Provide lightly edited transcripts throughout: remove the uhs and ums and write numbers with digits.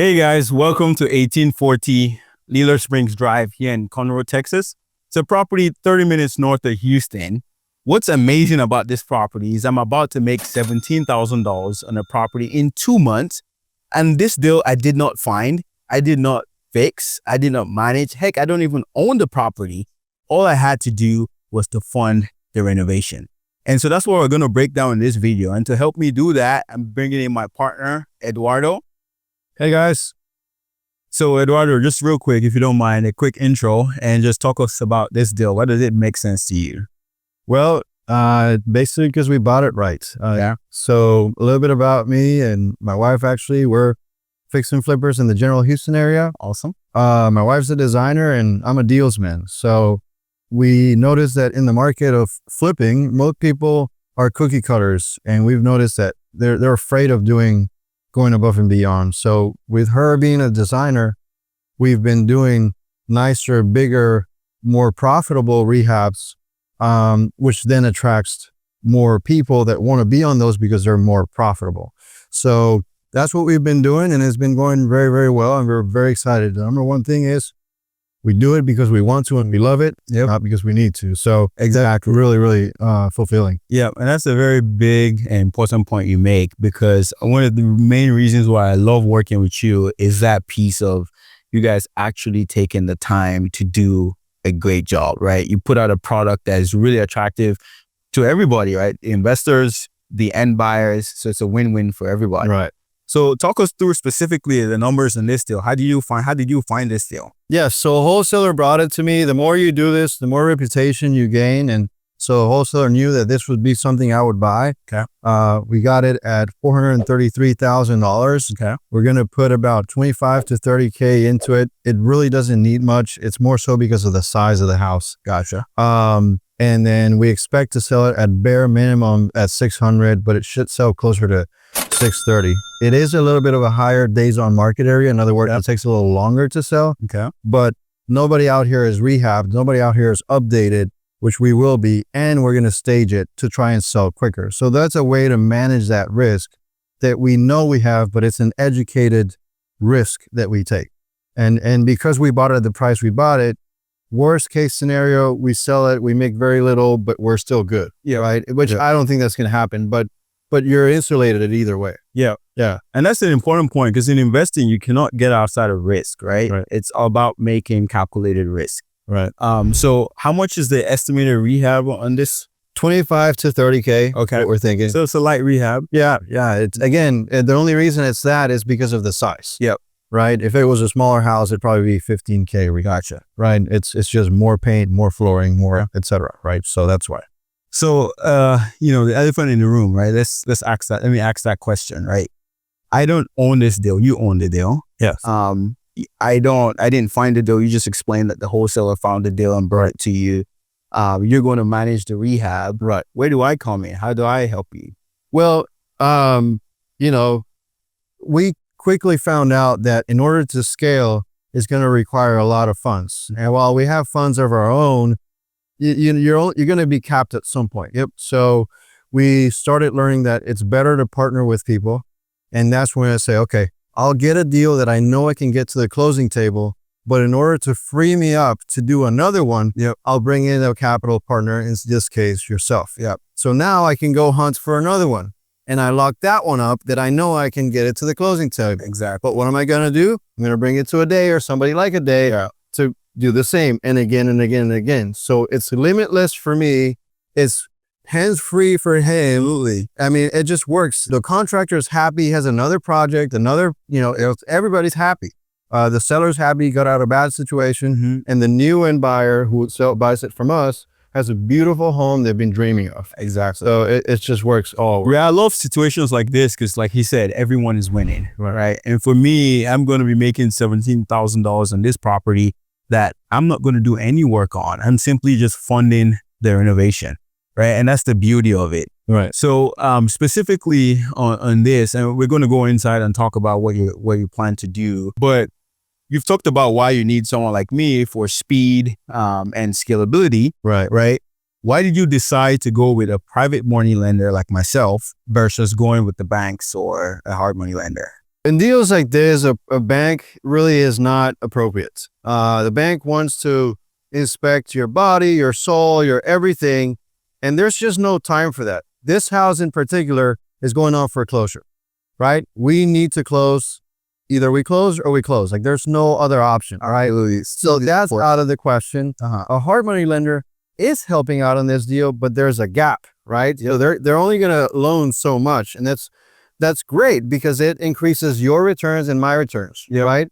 Hey guys, welcome to 1840 Leela Springs Drive here in Conroe, Texas. It's a property 30 minutes north of Houston. What's amazing about this property is I'm about to make $17,000 on a property in 2 months. And this deal I did not find, I did not fix, I did not manage. Heck, I don't even own the property. All I had to do was to fund the renovation. And so that's what we're going to break down in this video. And to help me do that, I'm bringing in my partner, Eduardo. Hey guys. So Eduardo, just real quick, if you don't mind, a quick intro and just talk us about this deal. Why does it make sense to you? Well, basically because we bought it right. Yeah. So a little bit about me and my wife, actually, we're fix and flippers in the general Houston area. Awesome. My wife's a designer and I'm a dealsman. So we noticed that in the market of flipping, most people are cookie cutters. And we've noticed that they're afraid of going above and beyond. So with her being a designer, we've been doing nicer, bigger, more profitable rehabs, which then attracts more people that want to be on those because they're more profitable. So that's what we've been doing, and it's been going very, very well, and we're very excited. The number one thing is we do it because we want to and we love it, not because we need to. So exactly, really, really fulfilling. Yeah, and that's a very big and important point you make, because one of the main reasons why I love working with you is that piece of you guys actually taking the time to do a great job, right? You put out a product that is really attractive to everybody, right? The investors, the end buyers. So it's a win-win for everybody. Right. So talk us through specifically the numbers in this deal. How did you find this deal? Yeah, so a wholesaler brought it to me. The more you do this, the more reputation you gain. And so a wholesaler knew that this would be something I would buy. Okay. We got it at $433,000. Okay. We're going to put about 25 to 30K into it. It really doesn't need much. It's more so because of the size of the house. Gotcha. And then we expect to sell it at bare minimum at 600, but it should sell closer to 630. It is a little bit of a higher days on market area. In other words, It takes a little longer to sell. Okay. But nobody out here is rehabbed. Nobody out here is updated, which we will be. And we're going to stage it to try and sell quicker. So that's a way to manage that risk that we know we have, but it's an educated risk that we take. And because we bought it at the price we bought it, worst case scenario, we sell it, we make very little, but we're still good. Yeah. Right. Which I don't think that's going to happen, but you're insulated either way. Yeah. Yeah. And that's an important point, because in investing, you cannot get outside of risk, right? It's all about making calculated risk. Right. So how much is the estimated rehab on this? 25 to 30K. Okay. What we're thinking. So it's a light rehab. Yeah. Yeah. It's, again, the only reason it's that is because of the size. Yep. Right. If it was a smaller house, it'd probably be 15K. Gotcha. Right. It's just more paint, more flooring, more, etc. Right. So that's why. So, the elephant in the room, right? Let's ask that. Let me ask that question, right? I don't own this deal. You own the deal. Yes. I didn't find the deal. You just explained that the wholesaler found the deal and brought it to you. You're going to manage the rehab. Right. Where do I come in? How do I help you? Well, we quickly found out that in order to scale, it's going to require a lot of funds. And while we have funds of our own, you're going to be capped at some point. Yep. So we started learning that it's better to partner with people. And that's when I say, okay, I'll get a deal that I know I can get to the closing table. But in order to free me up to do another one, I'll bring in a capital partner, in this case, yourself. Yep. So now I can go hunt for another one. And I lock that one up that I know I can get it to the closing table. Exactly. But what am I going to do? I'm going to bring it to a day or somebody like a day to do the same, and again and again and again. So it's limitless for me. It's hands-free for him. Absolutely. I mean, it just works. The contractor is happy, has another project, everybody's happy. The seller's happy, got out of a bad situation. And the new end buyer who buys it from us has a beautiful home they've been dreaming of. Exactly. So it just works all. I love situations like this because, like he said, everyone is winning, right? And for me, I'm going to be making $17,000 on this property that I'm not going to do any work on. I'm simply just funding the renovation, right? And that's the beauty of it. Right. So specifically on this, and we're going to go inside and talk about what you plan to do, but you've talked about why you need someone like me for speed and scalability. Right. Why did you decide to go with a private money lender like myself versus going with the banks or a hard money lender? In deals like this, a bank really is not appropriate. The bank wants to inspect your body, your soul, your everything, and there's just no time for that. This house in particular is going on foreclosure, right? We need to close. Either we close or we close. Like there's no other option, all right? So that's out of the question. A hard money lender is helping out on this deal, but there's a gap, right? So they're only going to loan so much, and that's great because it increases your returns and my returns, right?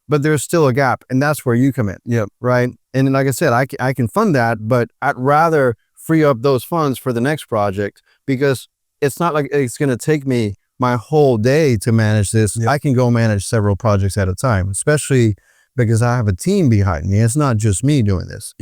But there's still a gap, and that's where you come in, right? And like I said, I can fund that, but I'd rather free up those funds for the next project because it's not like it's going to take me my whole day to manage this. I can go manage several projects at a time, especially because I have a team behind me. It's not just me doing this.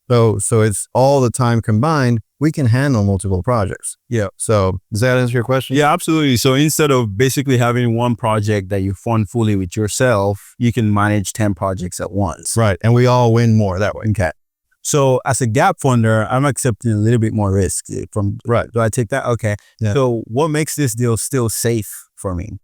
So it's all the time combined. We can handle multiple projects. So does that answer your question? Yeah, absolutely. So instead of basically having one project that you fund fully with yourself, you can manage 10 projects at once. Right. And we all win more that way. Okay. So as a gap funder, I'm accepting a little bit more risk from, do I take that? Okay. So what makes this deal still safe for me?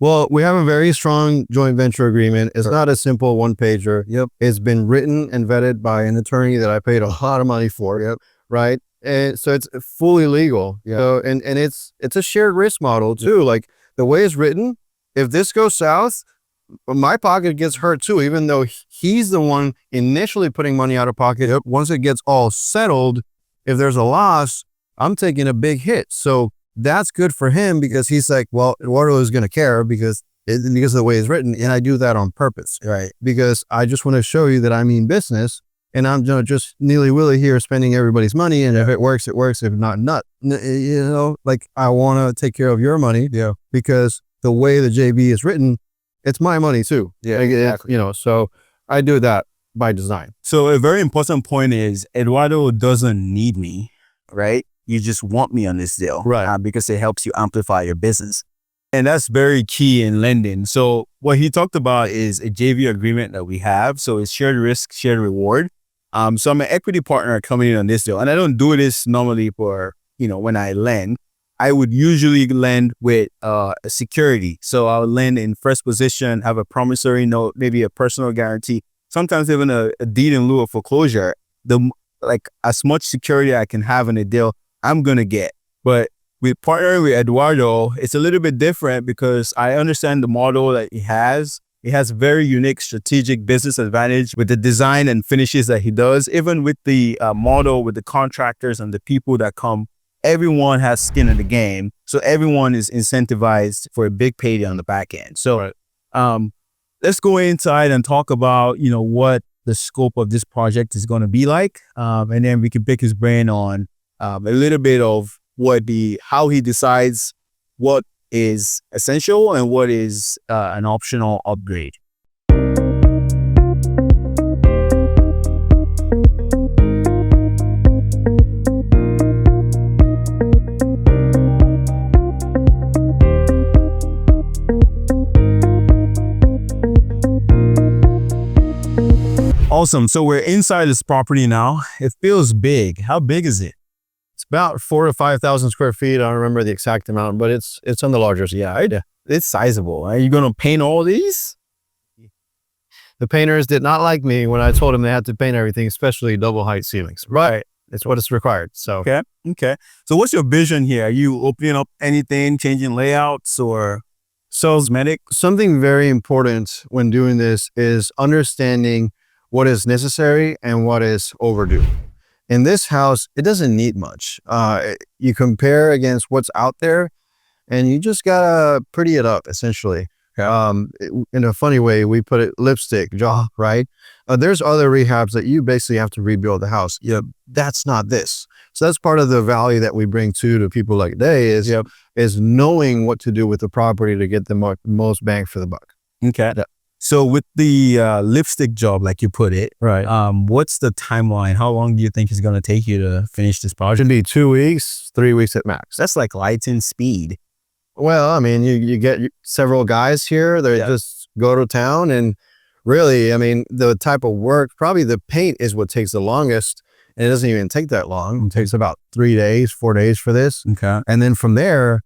Well, we have a very strong joint venture agreement. It's not a simple one pager. It's been written and vetted by an attorney that I paid a lot of money for. Right. And so it's fully legal. So, and it's a shared risk model too. Like the way it's written, if this goes south, my pocket gets hurt too, even though he's the one initially putting money out of pocket. Once it gets all settled, if there's a loss, I'm taking a big hit. So that's good for him because he's like, well, Eduardo is going to care because of the way it's written. And I do that on purpose, right? Because I just want to show you that I mean business, and I'm just nilly-willy here spending everybody's money. And if it works, it works. If not, like I want to take care of your money because the way the JV is written, it's my money too. Exactly. So I do that by design. So a very important point is Eduardo doesn't need me, right? You just want me on this deal, right? Because it helps you amplify your business. And that's very key in lending. So what he talked about is a JV agreement that we have. So it's shared risk, shared reward. So I'm an equity partner coming in on this deal. And I don't do this normally for, when I lend. I would usually lend with a security. So I'll lend in first position, have a promissory note, maybe a personal guarantee, sometimes even a deed in lieu of foreclosure. As much security I can have in a deal, I'm going to get. But with partnering with Eduardo, it's a little bit different because I understand the model that he has. He has very unique strategic business advantage with the design and finishes that he does. Even with the model, with the contractors and the people that come, everyone has skin in the game. So everyone is incentivized for a big payday on the back end. So let's go inside and talk about, what the scope of this project is going to be like. And then we can pick his brain on a little bit of how he decides what is essential and what is an optional upgrade. Awesome. So we're inside this property now. It feels big. How big is it? It's about 4,000 to 5,000 square feet. I don't remember the exact amount, but it's on the larger side. It's sizable. Are you going to paint all these? The painters did not like me when I told them they had to paint everything, especially double height ceilings. Right. It's what it's required. So okay. So what's your vision here? Are you opening up anything, changing layouts, or cosmetic? Something very important when doing this is understanding what is necessary and what is overdue. In this house, it doesn't need much. You compare against what's out there and you just gotta pretty it up, essentially. In a funny way, we put it lipstick job, right? There's other rehabs that you basically have to rebuild the house. That's not this. So that's part of the value that we bring to people like they is knowing what to do with the property to get the most bang for the buck. Okay. So with the lipstick job, like you put it, right? What's the timeline? How long do you think it's going to take you to finish this project? It should be 2 weeks, 3 weeks at max. That's like lightning speed. Well, I mean, you get several guys here. They just go to town, and really, I mean, the type of work, probably the paint is what takes the longest, and it doesn't even take that long. It takes about 3 days, 4 days for this. Okay. And then from there,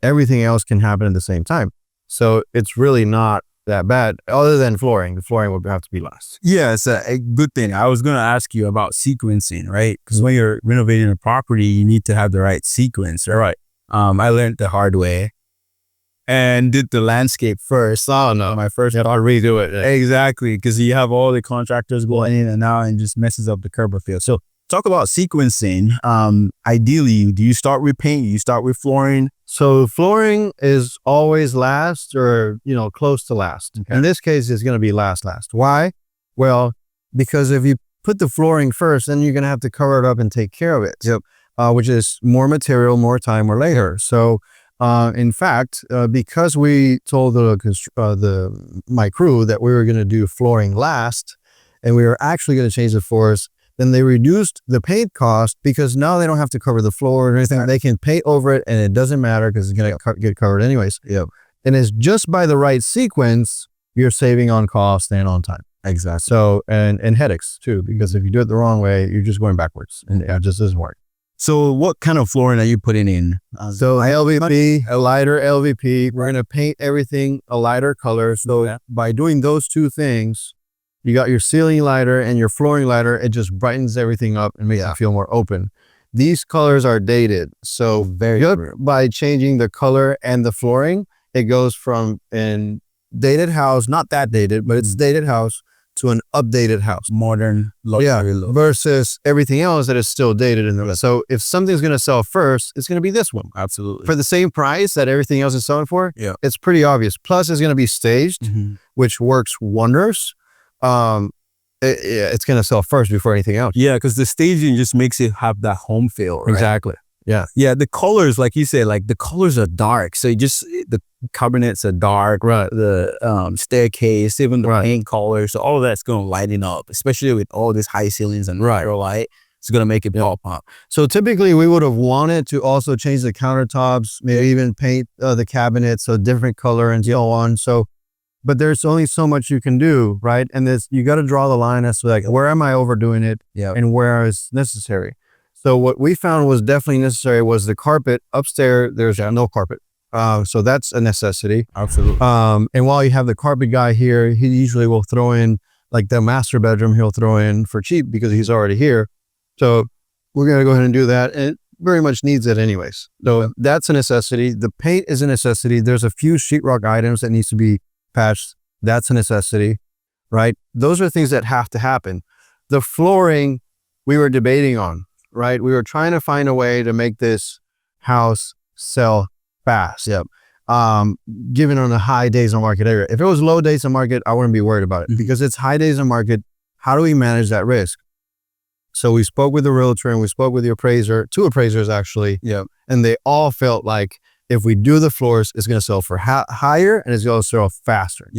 everything else can happen at the same time. So it's really not that bad, other than flooring. The flooring would have to be last. Yeah, it's a good thing. I was going to ask you about sequencing, right? Because when you're renovating a property, you need to have the right sequence, right? I learned the hard way and did the landscape first. Oh no, My first, I'll redo it. exactly, because you have all the contractors going in and out and just messes up the curb appeal. So talk about sequencing. Ideally, do you start with paint? You start with flooring? So flooring is always last, or close to last. Okay. In this case, it's going to be last. Why? Well, because if you put the flooring first, then you're going to have to cover it up and take care of it. Yep. Which is more material, more time, or later. So in fact, because we told my crew that we were going to do flooring last, and we were actually going to change the floors, then they reduced the paint cost, because now they don't have to cover the floor or anything. They can paint over it, and it doesn't matter because it's going to get covered anyways. Yep. And it's just by the right sequence, you're saving on cost and on time. Exactly. So, and headaches too, because if you do it the wrong way, you're just going backwards, and it just doesn't work. So what kind of flooring are you putting in? So LVP, a lighter LVP. We're going to paint everything a lighter color. So by doing those two things, you got your ceiling lighter and your flooring lighter. It just brightens everything up and makes it feel more open. These colors are dated. So by changing the color and the flooring, it goes from an dated house, not that dated, but it's dated house, to an updated house. Modern luxury look. Versus everything else that is still dated in the So if something's going to sell first, it's going to be this one. Absolutely. For the same price that everything else is selling for, it's pretty obvious. Plus, it's going to be staged, which works wonders. It's going to sell first before anything else. Yeah, because the staging just makes it have that home feel, right? Exactly. Yeah. Yeah, the colors, like you said, like the colors are dark. So the cabinets are dark, right? The staircase, even the paint colors, so all of that's going to lighten up, especially with all these high ceilings and natural light. It's going to make it pop up. So typically we would have wanted to also change the countertops, maybe even paint the cabinets a different color and so on. So, but there's only so much you can do, right? And you got to draw the line as to like, where am I overdoing it and where is necessary? So what we found was definitely necessary was the carpet. Upstairs, there's no carpet. So that's a necessity. Absolutely. And while you have the carpet guy here, he usually will throw in, like the master bedroom, he'll throw in for cheap because he's already here. So we're going to go ahead and do that. And it very much needs it anyways. So that's a necessity. The paint is a necessity. There's a few sheetrock items that needs to be patched. That's a necessity, right? Those are things that have to happen. The flooring we were debating on, right? We were trying to find a way to make this house sell fast. Given on the high days on market area. If it was low days on market, I wouldn't be worried about it because it's high days on market. How do we manage that risk? So we spoke with the realtor and we spoke with the appraiser, two appraisers actually. And they all felt like if we do the floors, it's going to sell for higher and it's going to sell faster.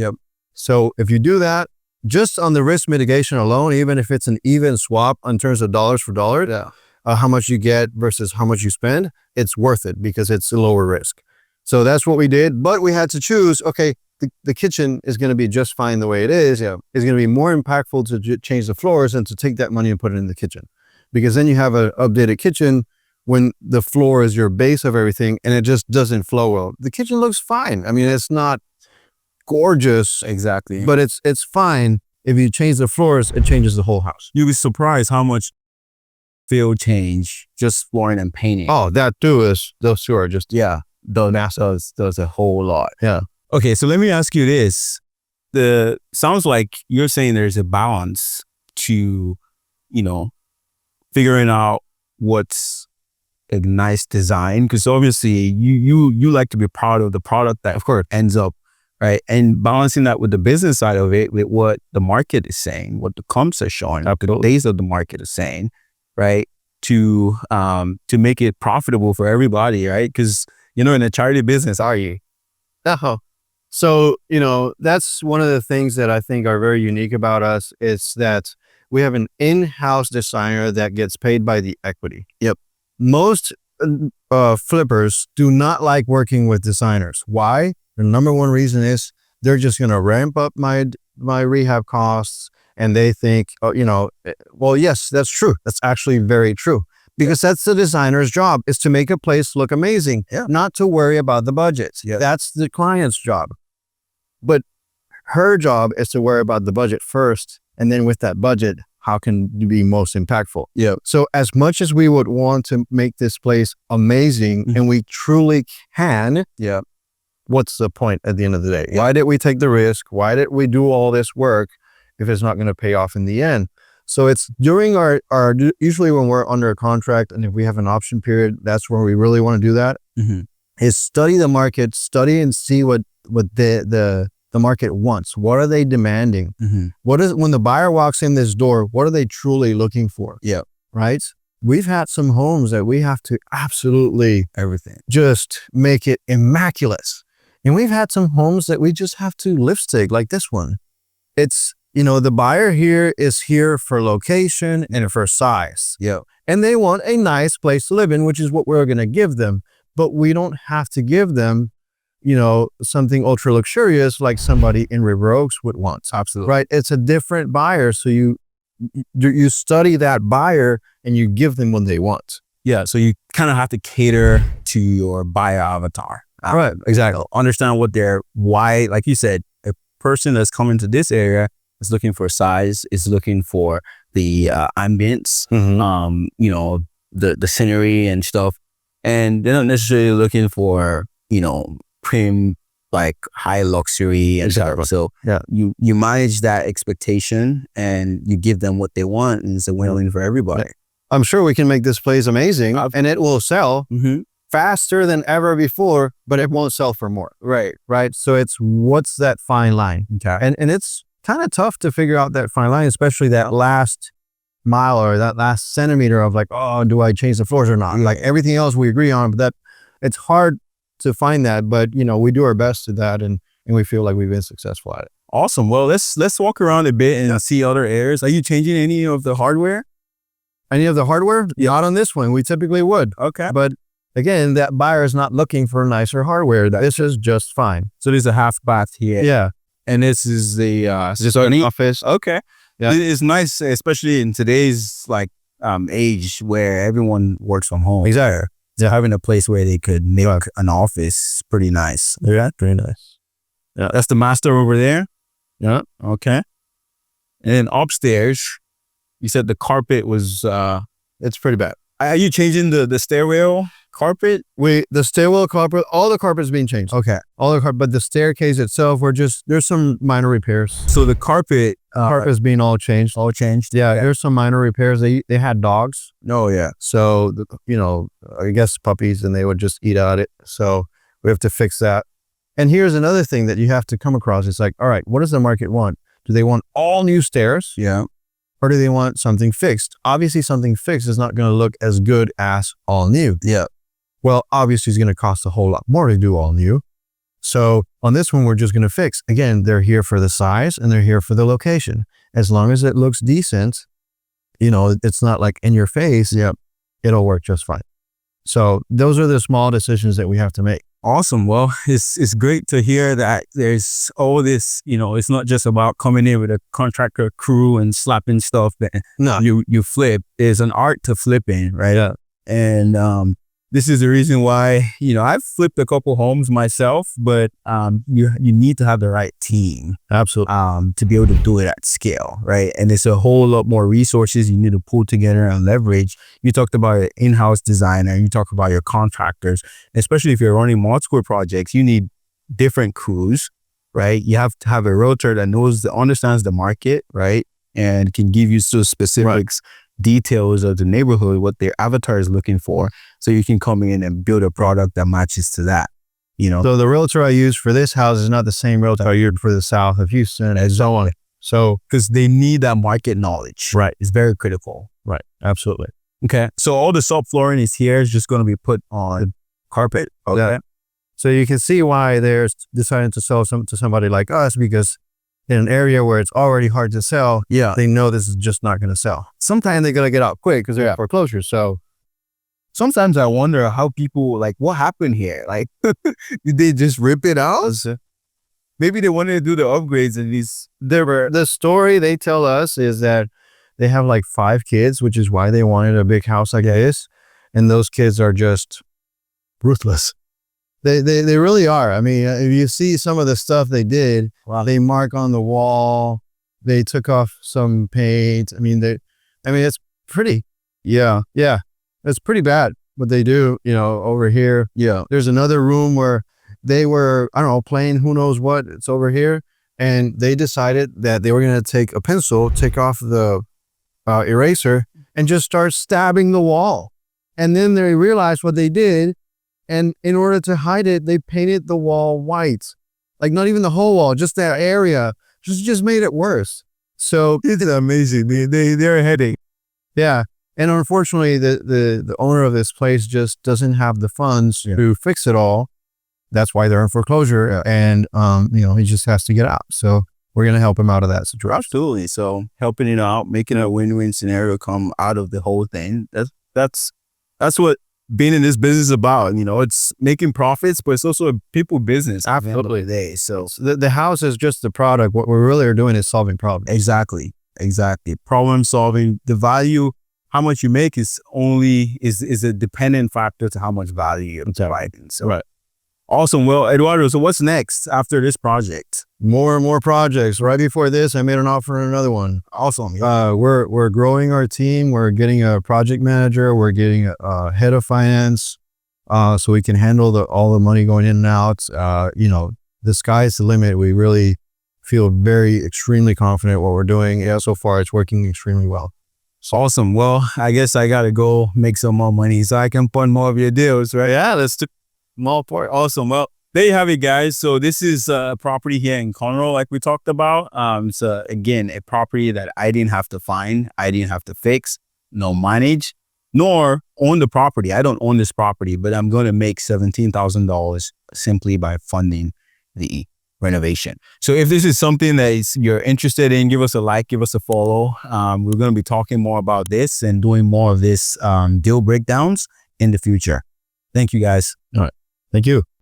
So if you do that, just on the risk mitigation alone, even if it's an even swap in terms of dollars for dollars, how much you get versus how much you spend, it's worth it because it's a lower risk. So that's what we did. But we had to choose, okay, the kitchen is going to be just fine the way it is. It's going to be more impactful to change the floors than to take that money and put it in the kitchen. Because then you have an updated kitchen when the floor is your base of everything and it just doesn't flow well. The kitchen looks fine. I mean, it's not gorgeous. Exactly. But it's fine. If you change the floors, it changes the whole house. You'll be surprised how much feel change just flooring and painting. Oh, that too is, those two are just, does a whole lot. Okay, so let me ask you this. Sounds like you're saying there's a balance to, figuring out what's a nice design, because obviously you like to be proud of the product that of course ends up, right? And balancing that with the business side of it, with what the market is saying, what the comps are showing, up the days of the market is saying, right? To make it profitable for everybody, right? Because in a charity business, are you? No. So, that's one of the things that I think are very unique about us is that we have an in-house designer that gets paid by the equity. Most flippers do not like working with designers. Why? The number one reason is they're just going to ramp up my rehab costs, and they think, well, yes, that's true. That's actually very true. Because that's the designer's job, is to make a place look amazing, not to worry about the budgets. That's the client's job. But her job is to worry about the budget first. And then with that budget, how can you be most impactful? Yeah. So as much as we would want to make this place amazing, and we truly can, Yeah. what's the point at the end of the day? Why did we take the risk? Why did we do all this work if it's not going to pay off in the end? So it's during our usually when we're under a contract, and if we have an option period, that's where we really want to do that. Is study the market, study and see what the market wants. What are they demanding? What is, when the buyer walks in this door, what are they truly looking for? Yeah. Right? We've had some homes that we have to absolutely Everything. just make it immaculate. And we've had some homes that we just have to lipstick, like this one. It's, the buyer here is here for location and for size. Yeah. And they want a nice place to live in, which is what we're going to give them. But we don't have to give them, something ultra luxurious like somebody in River Oaks would want. Absolutely. Right? It's a different buyer. So you study that buyer and you give them what they want. Yeah. So you kind of have to cater to your buyer avatar. Right. Exactly. Understand what why, like you said, a person that's coming to this area is looking for size, is looking for the ambience, the scenery and stuff. And they're not necessarily looking for, prim, like high luxury and stuff. So yeah, you manage that expectation and you give them what they want, and it's a win-win for everybody. I'm sure we can make this place amazing and it will sell faster than ever before, but it won't sell for more. Right. Right. So it's, what's that fine line? Okay. And it's kind of tough to figure out that fine line, especially that last mile or that last centimeter of like, oh, do I change the floors or not? Like everything else we agree on, but that it's hard to find that, but we do our best to that, and we feel like we've been successful at it. Awesome. Well, let's walk around a bit and see other areas. Are you changing any of the hardware? Any of the hardware? Not on this one. We typically would. Okay. But again, that buyer is not looking for nicer hardware. This is just fine. So there's a half bath here. Yeah. And this is the Just an office. Okay. Yeah. It's nice, especially in today's age where everyone works from home. Exactly. So having a place where they could make an office pretty nice. Yeah, pretty nice. Yeah. That's the master over there. Yeah. Okay. And then upstairs, you said the carpet was It's pretty bad. Are you changing the stairwell carpet? The stairwell carpet, all the carpet's being changed. Okay. All the carpet, but the staircase itself, there's some minor repairs. So the carpet Carpet's being all changed. all changed? Yeah, there's some minor repairs. They had dogs. Oh yeah. So, I guess puppies, and they would just eat at it. So we have to fix that. And here's another thing that you have to come across. It's like, all right, what does the market want? Do they want all new stairs? Yeah. Or do they want something fixed? Obviously, something fixed is not going to look as good as all new. Yeah. Well, obviously, it's going to cost a whole lot more to do all new. So on this one, we're just going to fix. Again, they're here for the size and they're here for the location. As long as it looks decent, it's not like in your face. Yeah, it'll work just fine. So those are the small decisions that we have to make. Awesome. Well, it's great to hear that there's all this, it's not just about coming in with a contractor crew and slapping stuff that you flip. There's an art to flipping, right? Yeah. And this is the reason why, I've flipped a couple homes myself, but you need to have the right team. Absolutely. To be able to do it at scale, right? And it's a whole lot more resources you need to pull together and leverage. You talked about an in-house designer, you talk about your contractors, especially if you're running multiple projects, you need different crews, right? You have to have a realtor that understands the market, right? And can give you so specifics, details of the neighborhood, what their avatar is looking for, so you can come in and build a product that matches to that. So the realtor I use for this house is not the same realtor I used for the south of Houston and so on. So, because they need that market knowledge. Right. It's very critical. Right. Absolutely. Okay. So all the subflooring is here is just going to be put on carpet. Okay. Yeah. So you can see why they're deciding to sell to somebody like us, because in an area where it's already hard to sell, they know this is just not going to sell. Sometimes they're going to get out quick because they're foreclosure. So sometimes I wonder how people, what happened here? Did they just rip it out? Maybe they wanted to do the upgrades and the story they tell us is that they have 5 kids, which is why they wanted a big house like this. And those kids are just ruthless. They really are. I mean, if you see some of the stuff they did, Wow. they mark on the wall, they took off some paint. I mean, it's pretty. Yeah. It's pretty bad what they do, over here. Yeah. There's another room where they were, I don't know, playing who knows what. It's over here. And they decided that they were going to take a pencil, take off the eraser, and just start stabbing the wall. And then they realized what they did. And in order to hide it, they painted the wall white. Like not even the whole wall, just that area. Just made it worse. So It's amazing. They're a headache. yeah. And unfortunately, the owner of this place just doesn't have the funds to fix it all. That's why they're in foreclosure. And, he just has to get out. So we're going to help him out of that situation. Absolutely. So helping it out, making a win-win scenario come out of the whole thing. That's what being in this business is about. It's making profits, but it's also a people business. Absolutely. At the end of the day. So The house is just the product. What we really are doing is solving problems. exactly. Problem solving. The value, how much you make is a dependent factor to how much value you're providing. So Right. awesome. Well, Eduardo, so what's next after this project? More and more projects. Right before this, I made an offer on another one. Awesome. We're growing our team. We're getting a project manager. We're getting a head of finance, so we can handle all the money going in and out. The sky's the limit. We really feel extremely confident what we're doing. Yeah, so far it's working extremely well. Awesome. Well, I guess I gotta go make some more money so I can fund more of your deals, right? Yeah, let's do More part. Awesome. Well, there you have it, guys. So this is a property here in Conroe, like we talked about. So again, a property that I didn't have to find, I didn't have to fix, no manage, nor own the property. I don't own this property, but I'm going to make $17,000 simply by funding the renovation. So if this is something that you're interested in, give us a like, give us a follow. We're going to be talking more about this and doing more of this deal breakdowns in the future. Thank you, guys. All right. Thank you.